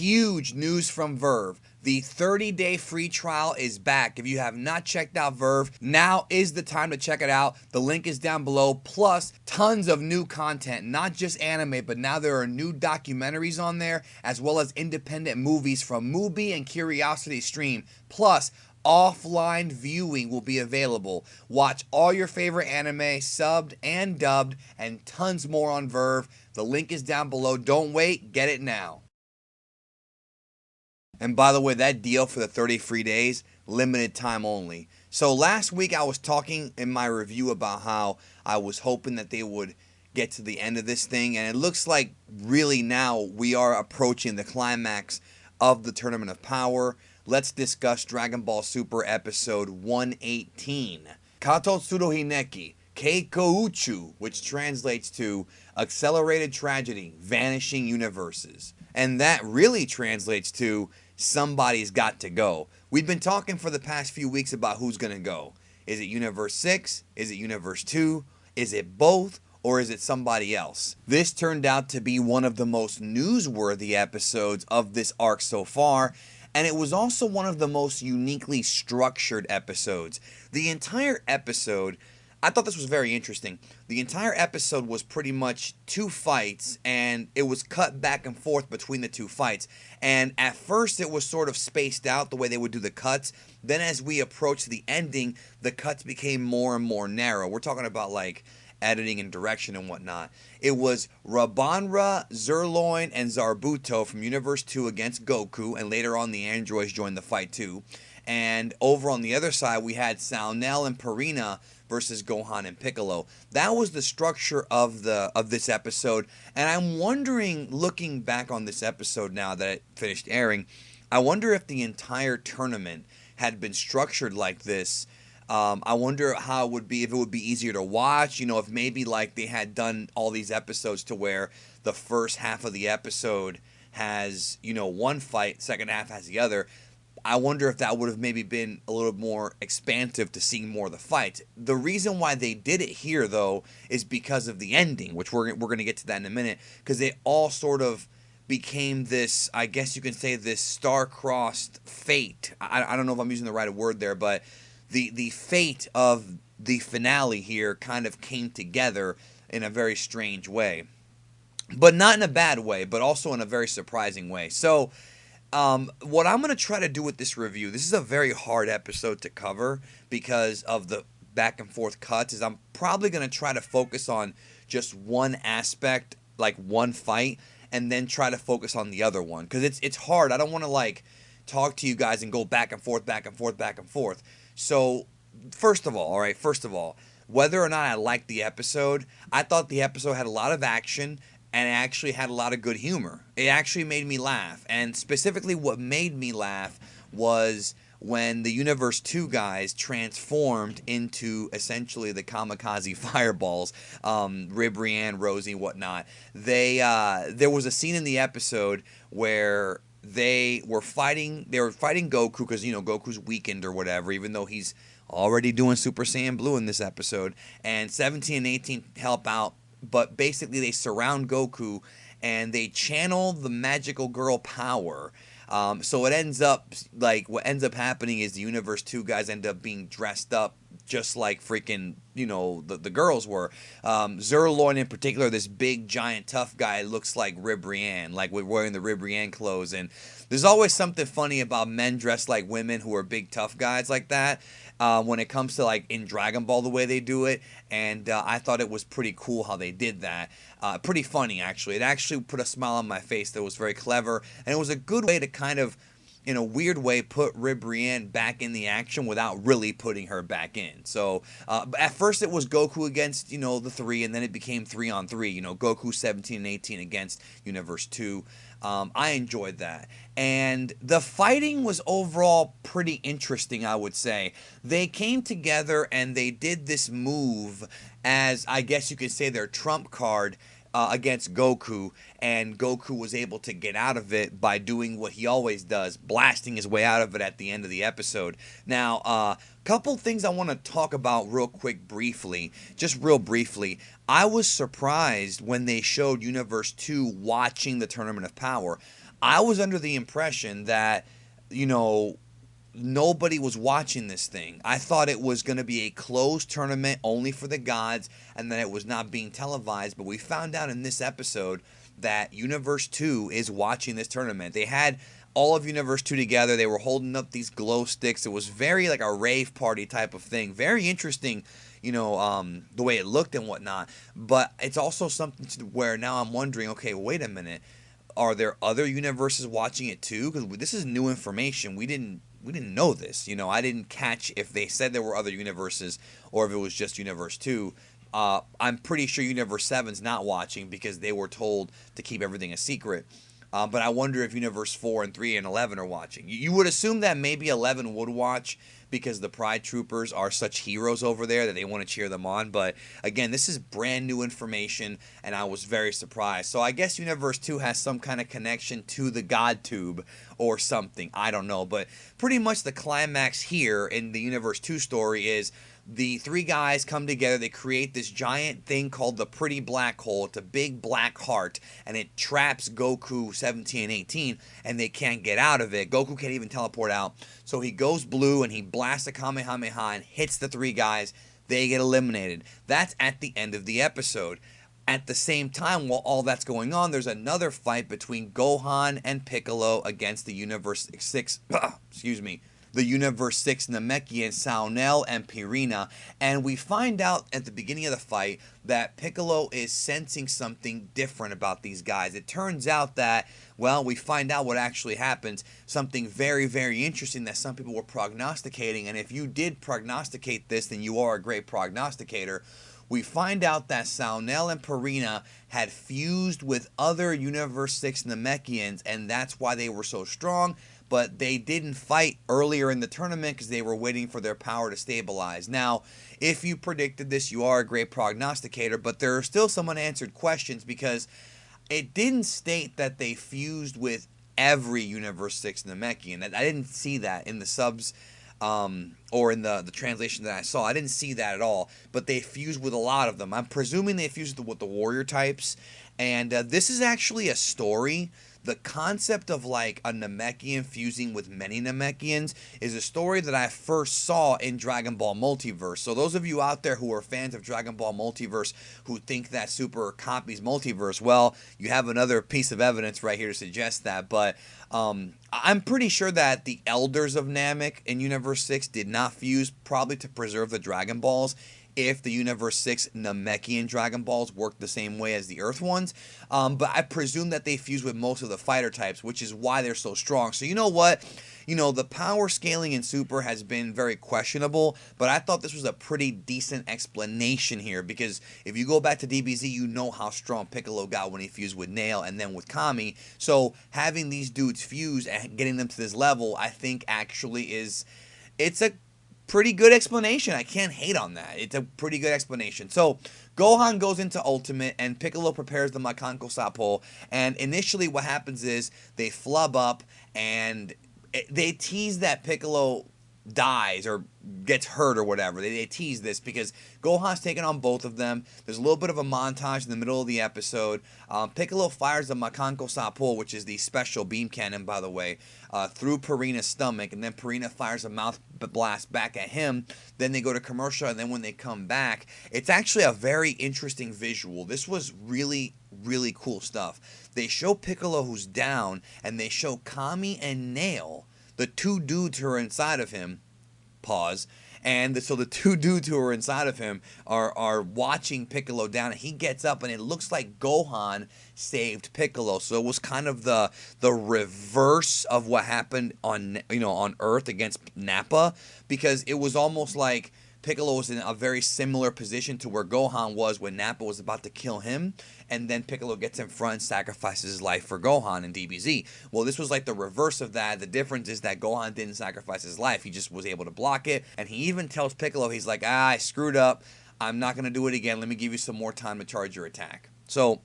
Huge news from Verve. The 30-day free trial is back. If you have not checked out Verve, now is the time to check it out. The link is down below. Plus, tons of new content, not just anime, but now there are new documentaries on there, as well as independent movies from Mubi and Curiosity Stream. Plus, offline viewing will be available. Watch all your favorite anime, subbed and dubbed, and tons more on Verve. The link is down below. Don't wait, get it now. And by the way, that deal for the 30 free days, limited time only. So last week I was talking in my review about how I was hoping that they would get to the end of this thing. And it looks like really now we are approaching the climax of the Tournament of Power. Let's discuss Dragon Ball Super episode 118. Kato Tsuruhineki, Keiko Uchu, which translates to Accelerated Tragedy, Vanishing Universes. And that really translates to somebody's got to go. We've been talking for the past few weeks about who's going to go. Is it Universe 6? Is it Universe 2? Is it both? Or is it somebody else? This turned out to be one of the most newsworthy episodes of this arc so far, and it was also one of the most uniquely structured episodes. The entire episode, I thought this was very interesting. The entire episode was pretty much two fights, and it was cut back and forth between the two fights. And at first, it was sort of spaced out the way they would do the cuts. Then as we approached the ending, the cuts became more and more narrow. We're talking about like editing and direction and whatnot. It was Rabanra, Zerloin, and Zarbuto from Universe 2 against Goku, and later on the androids joined the fight too. And over on the other side, we had Salnel and Purina versus Gohan and Piccolo. That was the structure of this episode, and I'm wondering, looking back on this episode now that it finished airing, I wonder if the entire tournament had been structured like this. I wonder how it would be, if it would be easier to watch, you know, if maybe like they had done all these episodes to where the first half of the episode has, you know, one fight, second half has the other. I wonder if that would have maybe been a little more expansive to seeing more of the fights. The reason why they did it here, though, is because of the ending, which we're going to get to that in a minute, because they all sort of became this, I guess you can say, this star-crossed fate. I don't know if I'm using the right word there, but the fate of the finale here kind of came together in a very strange way. But not in a bad way, but also in a very surprising way. So what I'm going to try to do with this review, this is a very hard episode to cover because of the back and forth cuts, is I'm probably going to try to focus on just one aspect, like one fight, and then try to focus on the other one. Because it's hard. I don't want to like talk to you guys and go back and forth, back and forth, back and forth. So first of all, whether or not I liked the episode, I thought the episode had a lot of action and it actually had a lot of good humor. It actually made me laugh. And specifically what made me laugh was when the Universe 2 guys transformed into essentially the kamikaze fireballs, Ribrianne, Rosie, whatnot. There was a scene in the episode where they were fighting Goku because, you know, Goku's weakened or whatever, even though he's already doing Super Saiyan Blue in this episode. And 17 and 18 help out, but basically they surround Goku and they channel the magical girl power. So it ends up, like, what ends up happening is the Universe 2 guys end up being dressed up just like freaking, you know, the girls were. Zerloin in particular, this big, giant, tough guy, looks like Ribrianne, like wearing the Ribrianne clothes. And there's always something funny about men dressed like women who are big, tough guys like that. When it comes to like in Dragon Ball the way they do it, and I thought it was pretty cool how they did that. Pretty funny actually. It actually put a smile on my face. That was very clever, and it was a good way to kind of, in a weird way, put Ribrianne back in the action without really putting her back in. So at first it was Goku against, you know, the three, and then it became 3-on-3. You know, Goku 17 and 18 against Universe 2. I enjoyed that. And the fighting was overall pretty interesting, I would say. They came together and they did this move as, I guess you could say, their trump card against Goku, and Goku was able to get out of it by doing what he always does, blasting his way out of it at the end of the episode. Now, couple things I want to talk about real quick briefly, just real briefly. I was surprised when they showed Universe 2 watching the Tournament of Power. I was under the impression that, you know, nobody was watching this thing. I thought it was going to be a closed tournament only for the gods and that it was not being televised. But we found out in this episode that Universe 2 is watching this tournament. They had all of Universe 2 together. They were holding up these glow sticks. It was very like a rave party type of thing. Very interesting, the way it looked and whatnot. But it's also something where now I'm wondering, okay, wait a minute. Are there other universes watching it too? Because this is new information. We didn't know this. I didn't catch if they said there were other universes or if it was just Universe 2. I'm pretty sure Universe 7's not watching because they were told to keep everything a secret. But I wonder if Universe 4 and 3 and 11 are watching. You would assume that maybe 11 would watch because the Pride Troopers are such heroes over there that they want to cheer them on. But again, this is brand new information, and I was very surprised. So I guess Universe 2 has some kind of connection to the God Tube or something. I don't know. But pretty much the climax here in the Universe 2 story is the three guys come together. They create this giant thing called the Pretty Black Hole. It's a big black heart, and it traps Goku 17 and 18, and they can't get out of it. Goku can't even teleport out. So he goes blue, and he blasts a Kamehameha and hits the three guys. They get eliminated. That's at the end of the episode. At the same time, while all that's going on, there's another fight between Gohan and Piccolo against the Universe 6, the Universe 6 Namekian, Saunel and Pirina, and we find out at the beginning of the fight that Piccolo is sensing something different about these guys. It turns out that, well, we find out what actually happens, something very, very interesting that some people were prognosticating, and if you did prognosticate this, then you are a great prognosticator. We find out that Saunel and Pirina had fused with other Universe 6 Namekians, and that's why they were so strong. But they didn't fight earlier in the tournament because they were waiting for their power to stabilize. Now, if you predicted this, you are a great prognosticator, but there are still some unanswered questions because it didn't state that they fused with every Universe 6 Namekian. I didn't see that in the subs or in the translation that I saw. I didn't see that at all, but they fused with a lot of them. I'm presuming they fused with the warrior types, and this is actually a story. The concept of like a Namekian fusing with many Namekians is a story that I first saw in Dragon Ball Multiverse. So those of you out there who are fans of Dragon Ball Multiverse who think that Super copies Multiverse, well, you have another piece of evidence right here to suggest that. But I'm pretty sure that the Elders of Namek in Universe 6 did not fuse, probably to preserve the Dragon Balls, if the Universe 6 Namekian Dragon Balls work the same way as the Earth ones. But I presume that they fuse with most of the fighter types, which is why they're so strong. So you know what? The power scaling in Super has been very questionable, but I thought this was a pretty decent explanation here, because if you go back to DBZ, you know how strong Piccolo got when he fused with Nail and then with Kami. So having these dudes fuse and getting them to this level, I think actually it's a pretty good explanation. I can't hate on that. It's a pretty good explanation. So Gohan goes into Ultimate and Piccolo prepares the Makanko Sapo, and initially what happens is they flub up and they tease that Piccolo dies or gets hurt or whatever. They tease this because Gohan's taking on both of them. There's a little bit of a montage in the middle of the episode. Piccolo fires the Makanko Sapo, which is the special beam cannon, by the way, through Pirina's stomach, and then Pirina fires a mouth blast back at him. Then they go to commercial, and then when they come back, it's actually a very interesting visual. This was really, really cool stuff. They show Piccolo who's down, and they show Kami and Nail, the two dudes who are inside of him. Pause. And so the two dudes who are inside of him are watching Piccolo down, and he gets up, and it looks like Gohan saved Piccolo. So it was kind of the reverse of what happened on Earth against Nappa, because it was almost like Piccolo was in a very similar position to where Gohan was when Nappa was about to kill him, and then Piccolo gets in front and sacrifices his life for Gohan in DBZ. Well, this was like the reverse of that. The difference is that Gohan didn't sacrifice his life. He just was able to block it, and he even tells Piccolo, he's like, I screwed up. I'm not going to do it again. Let me give you some more time to charge your attack. So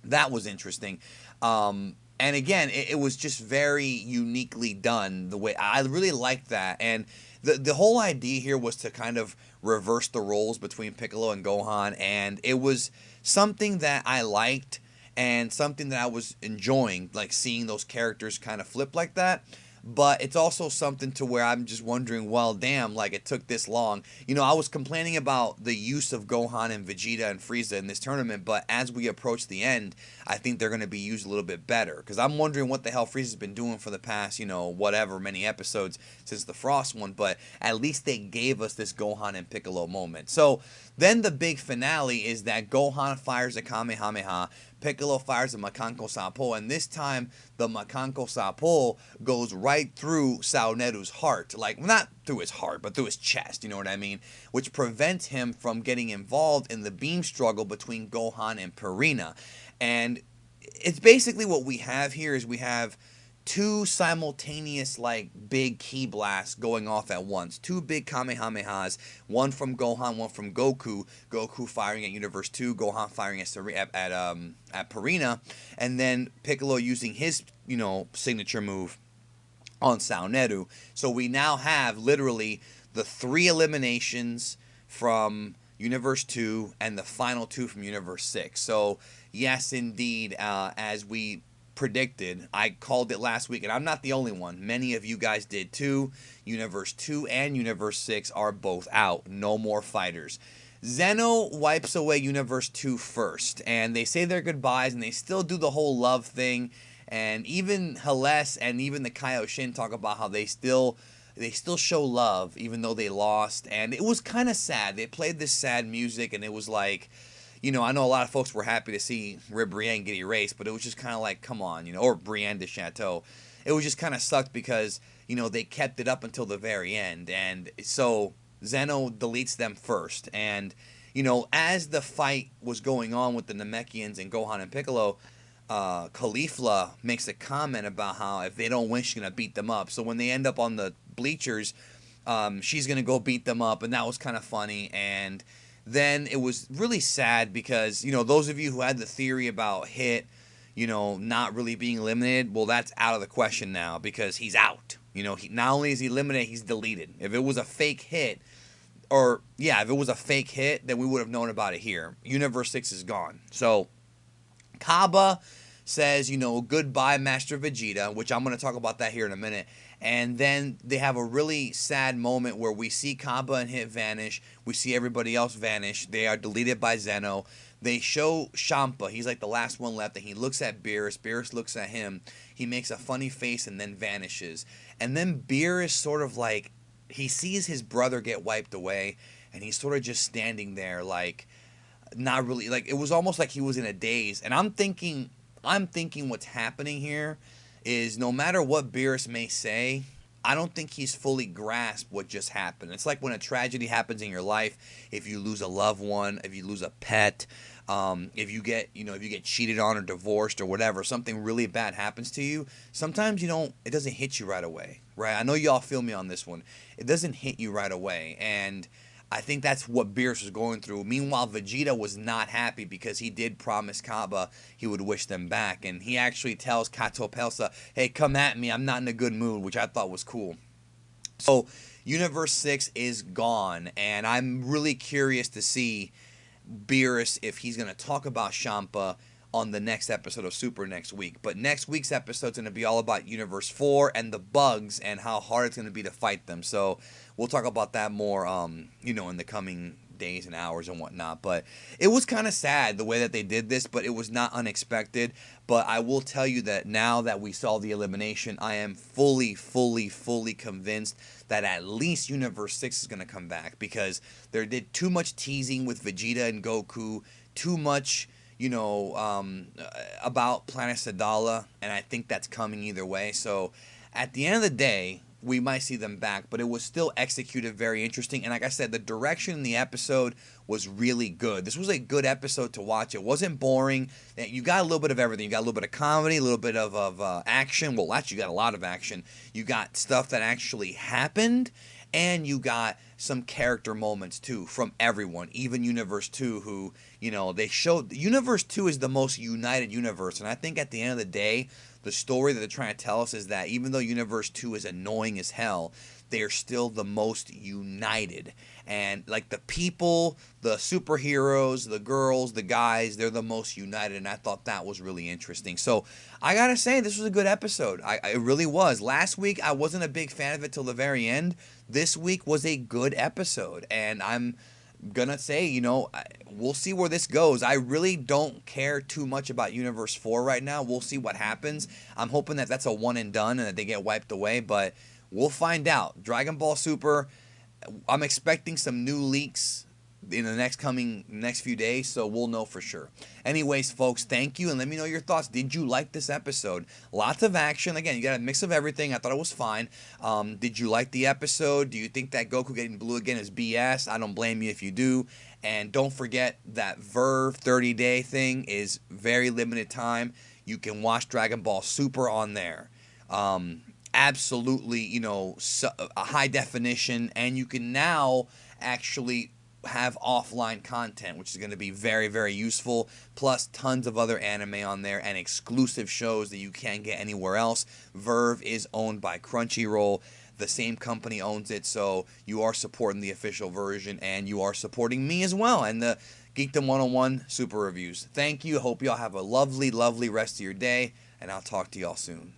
that was interesting. And again, it was just very uniquely done. The way I really liked that. And the whole idea here was to kind of reverse the roles between Piccolo and Gohan, and it was something that I liked. and something that I was enjoying, like seeing those characters kind of flip like that. But it's also something to where I'm just wondering, well, damn, like it took this long. I was complaining about the use of Gohan and Vegeta and Frieza in this tournament, but as we approach the end, I think they're going to be used a little bit better. Because I'm wondering what the hell Frieza's been doing for the past, whatever, many episodes since the Frost one, but at least they gave us this Gohan and Piccolo moment. So then the big finale is that Gohan fires a Kamehameha, Piccolo fires a Makanko Sapo, and this time the Makanko Sapo goes right through Saoneru's heart. Like, not through his heart, but through his chest, you know what I mean? Which prevents him from getting involved in the beam struggle between Gohan and Purina. And it's basically what we have here is we have two simultaneous, like, big ki blasts going off at once. Two big Kamehamehas, one from Gohan, one from Goku. Goku firing at Universe 2, Gohan firing at Purina, and then Piccolo using his, signature move on Saoneru. So we now have literally the 3 eliminations from Universe 2 and the final 2 from Universe 6. So yes, indeed, as we predicted, I called it last week, and I'm not the only one. Many of you guys did too. Universe 2 and Universe 6 are both out. No more fighters. Zeno wipes away Universe 2 first, and they say their goodbyes, and they still do the whole love thing. And even Hales and even the Kaioshin talk about how they still show love even though they lost. And it was kind of sad. They played this sad music, and it was like, I know a lot of folks were happy to see Brienne get erased, but it was just kind of like, come on, or Brienne de Chateau. It was just kind of sucked because, they kept it up until the very end. And so Zeno deletes them first. And, as the fight was going on with the Namekians and Gohan and Piccolo, Caulifla makes a comment about how if they don't win, she's going to beat them up. So when they end up on the bleachers, she's going to go beat them up. And that was kind of funny. And then it was really sad because, those of you who had the theory about Hit, not really being eliminated, well, that's out of the question now because he's out. Not only is he eliminated, he's deleted. If it was a fake hit, if it was a fake hit, then we would have known about it here. Universe 6 is gone. So Kaba says, goodbye, Master Vegeta, which I'm going to talk about that here in a minute. And then they have a really sad moment where we see Kaba and Hit vanish. We see everybody else vanish. They are deleted by Zeno. They show Champa. He's like the last one left. And he looks at Beerus. Beerus looks at him. He makes a funny face and then vanishes. And then Beerus sort of like, he sees his brother get wiped away. And he's sort of just standing there like, not really, like it was almost like he was in a daze. And I'm thinking what's happening here is no matter what Beerus may say, I don't think he's fully grasped what just happened. It's like when a tragedy happens in your life, if you lose a loved one, if you lose a pet, if you get cheated on or divorced or whatever, something really bad happens to you, sometimes it doesn't hit you right away, right? I know y'all feel me on this one. It doesn't hit you right away, and I think that's what Beerus was going through. Meanwhile, Vegeta was not happy because he did promise Kaba he would wish them back. And he actually tells Kato Pelsa, hey, come at me. I'm not in a good mood, which I thought was cool. So Universe 6 is gone. And I'm really curious to see Beerus if he's going to talk about Champa on the next episode of Super next week. But next week's episode is going to be all about Universe 4 and the bugs and how hard it's going to be to fight them. So we'll talk about that more, in the coming days and hours and whatnot. But it was kind of sad the way that they did this, but it was not unexpected. But I will tell you that now that we saw the elimination, I am fully convinced that at least Universe 6 is going to come back because they did too much teasing with Vegeta and Goku, too much about Planet Sadala, and I think that's coming either way. So at the end of the day, we might see them back, but it was still executed very interesting. And like I said, the direction in the episode was really good. This was a good episode to watch. It wasn't boring. You got a little bit of everything. You got a little bit of comedy, a little bit of action. Well, actually, you got a lot of action. You got stuff that actually happened, and you got some character moments too from everyone, even Universe 2, who, they showed Universe 2 is the most united universe. And I think at the end of the day, the story that they're trying to tell us is that even though Universe 2 is annoying as hell, they are still the most united. And like the people, the superheroes, the girls, the guys, they're the most united. And I thought that was really interesting. So I gotta say, this was a good episode. It really was. Last week, I wasn't a big fan of it till the very end. This week was a good episode. And I'm gonna say, we'll see where this goes. I really don't care too much about Universe 4 right now. We'll see what happens. I'm hoping that that's a one and done and that they get wiped away, but we'll find out. Dragon Ball Super, I'm expecting some new leaks in the next few days, so we'll know for sure. Anyways, folks, thank you, and let me know your thoughts. Did you like this episode? Lots of action. Again, you got a mix of everything. I thought it was fine. Did you like the episode? Do you think that Goku getting blue again is BS? I don't blame you if you do. And don't forget that Verve 30-day thing is very limited time. You can watch Dragon Ball Super on there. Absolutely, a high definition, and you can now actually have offline content, which is going to be very, very useful, plus tons of other anime on there and exclusive shows that you can't get anywhere else. Verve is owned by Crunchyroll. The same company owns it, so you are supporting the official version, and you are supporting me as well, and the Geekdom 101 Super Reviews. Thank you. Hope y'all have a lovely, lovely rest of your day, and I'll talk to y'all soon.